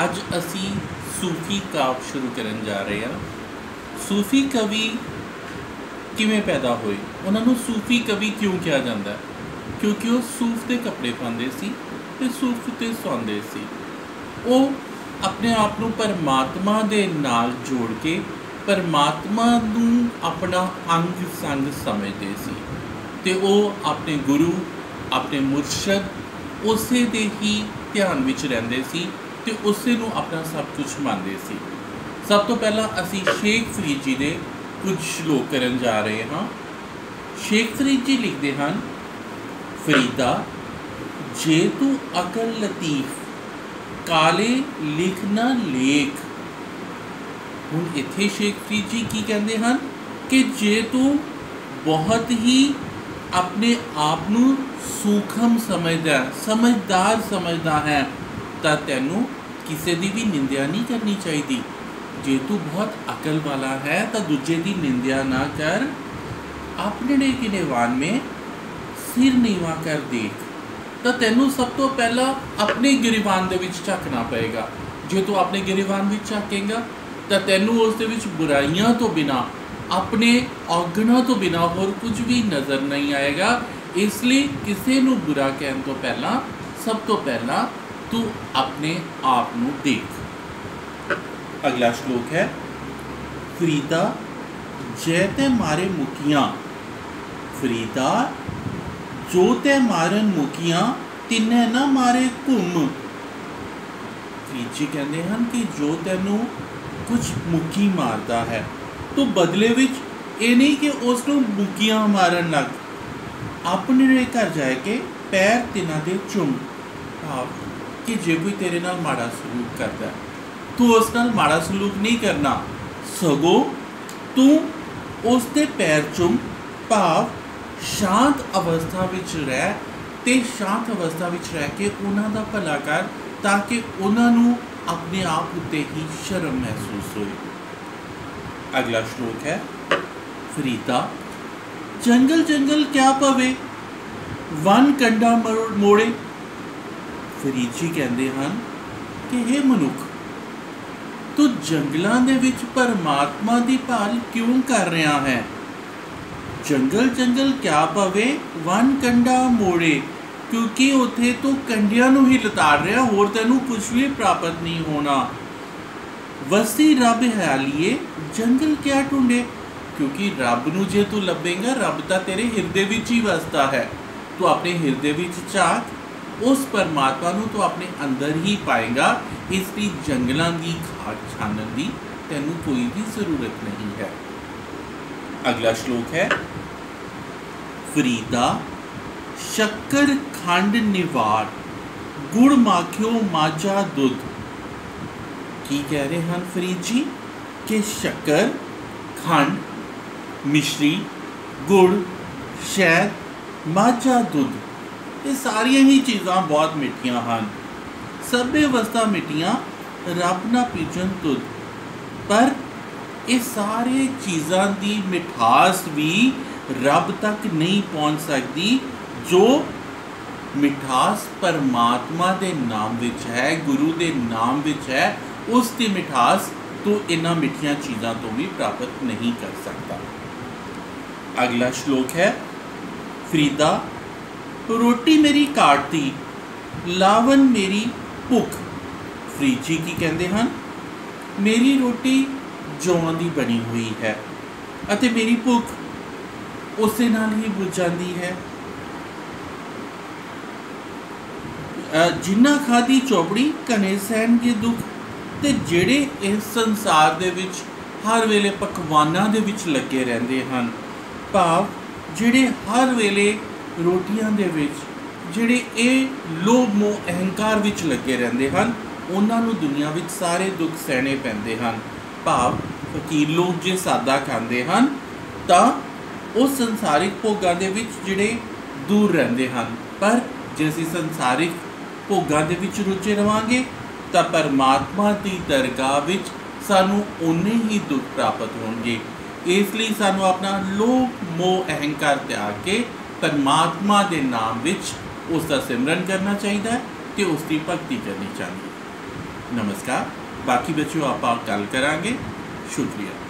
ਅੱਜ ਅਸੀਂ सूफी काव्य शुरू करन जा रहे हैं। सूफी कवि किवें पैदा होए, उन्होंने सूफी कवि क्यों कहा जाता है? क्योंकि वो सूफ के कपड़े पाते सी ते सूफ ते सौंदे सी। वो अपने आप को परमात्मा दे नाल जोड़ के परमात्मा नूं अपना अंग संग समझते सी ते वो अपने गुरु अपने मुर्शद उसे दे ही ध्यान विच रहिंदे सी ते उसे नूं अपना सब कुछ मानते सी। सब तो पहला असी शेख फरीद जी दे कुछ श्लोक करन जा रहे हाँ। शेख फरीद जी लिखते हैं, फरीदा जे तू अकल लतीफ काले लिख ना लेख। हुण इत्थे शेख फरीद जी की कहते हैं कि जे तू बहुत ही अपने आप नूं सूखम समझदा समझदार समझदा है तो तैनूं किसी की भी निंदा नहीं करनी चाहिए। जे तू बहुत अकल वाला है तो दूजे की निंदा ना कर। अपने गिनेवान में सिर नीवा कर देख। तो तैनूं सब तो पहला अपने गिरेवान दे विच झांकना पएगा। जे तू अपने गिरेवान विच झांकेगा तो तैनूं उस दे विच बुराइयां तो बिना अपने औगणों तो बिना होर कुछ भी नज़र नहीं आएगा। इसलिए किसी नूं बुरा कहने तो पहला सब तो पहला तू अपने आप नूं देख। अगला श्लोक है, फरीदा जै ते मारे मुखियां फरीदा जो ते मारन मुखियां तिन्ने ना मारे घुम। फरीद जी कहते हैं कि जो तैनूं कुछ मुखी मारता है तो बदले विच ये नहीं कि उसनूं मुखियां मारन लग, अपने घर जाके पैर तिन्हां दे चुम। भाव कि जे कोई तेरे नाल माड़ा सलूक करता है तू उस नाल माड़ा सलूक नहीं करना, सगो तू उस दे पैर चुम। भाव शांत अवस्था विच रह ते शांत अवस्था विच रह के उन्हां दा भला कर ताकि उन्हां नूं अपने आप उत्ते ही शर्म महसूस होए। अगला श्लोक है, फरीदा जंगल जंगल क्या पवे वन कंडा मोड़े। फरीद जी कहते हैं कि हे मनुख तू जंगलों दे विच परमात्मा की भाल क्यों कर रहा है? जंगल जंगल क्या पवे वन कंडा मोड़े, क्योंकि उत्थे तो कंडियां नूं ही लताड़ रहा, होर तैनूं कुछ भी प्राप्त नहीं होना। वसी रब है लिए जंगल क्या ढूंढे, क्योंकि रब नूं जे तू लभेगा रब तां तेरे हिरदे विच ही वसदा है। तू अपने हिरदे विच झाक, उस परमात्मा नूं तू अपने अंदर ही पाएगा। इसलिए जंगलों की खाक छानन की तैनूं कोई भी ज़रूरत नहीं है। अगला श्लोक है, फरीदा शक्कर खंड निवार गुड़ माखियो माजा दुध। की कह रहे हैं फरीद जी कि शक्कर खंड मिश्री गुड़ शहद माजा दुध ये सारिया ही चीज़ां बहुत मिठियां हैं। सबे वस्तां मिठियां रब ना पीजन तुद। पर ये सारे चीज़ां की मिठास भी रब तक नहीं पहुँच सकती जो मिठास परमात्मा के नाम विच है, गुरु के नाम विच है। उसकी मिठास तो इन्हां मिठियां चीज़ों तो भी प्राप्त नहीं कर सकता। अगला श्लोक है, फरीदा रोटी मेरी काटती लावन मेरी भुख। फरीद जी की कहते हैं, मेरी रोटी जौं दी बनी हुई है अते मेरी भुख उस नाल ही बुझ जाती है। जिन्ना खादी चौपड़ी घने सहन के दुख। ते जेड़े इस संसार दे विच हर वेले पकवानां दे विच लगे रहंदे हन, भाव जेड़े हर वेले रोटियां दे विच जेड़े ये लोभ मोह अहंकार विच लगे रहंदे हन, उन्हां नूं दुनिया विच सारे दुख सहने पैंदे हन। भाव फकीर लोग जे सादा खांदे हन तां वो संसारिक भोगां दे विच जेड़े दूर रहंदे हन। पर जे असीं संसारिक भोगां दे विच रुचे रहांगे तां परमात्मा की दरगाह विच सानूं उन्ने ही दुख प्राप्त होणगे। इसलिए सानूं अपना लोभ मोह अहंकार त्याग के परमात्मा के नाम विच उसका सिमरन करना चाहिए ते उसकी भगती करनी चाहिए। ਨਮਸਕਾਰ। ਬਾਕੀ ਬੱਚਿਓ ਆਪਾਂ ਕੱਲ ਕਰਾਂਗੇ। ਸ਼ੁਕਰੀਆ।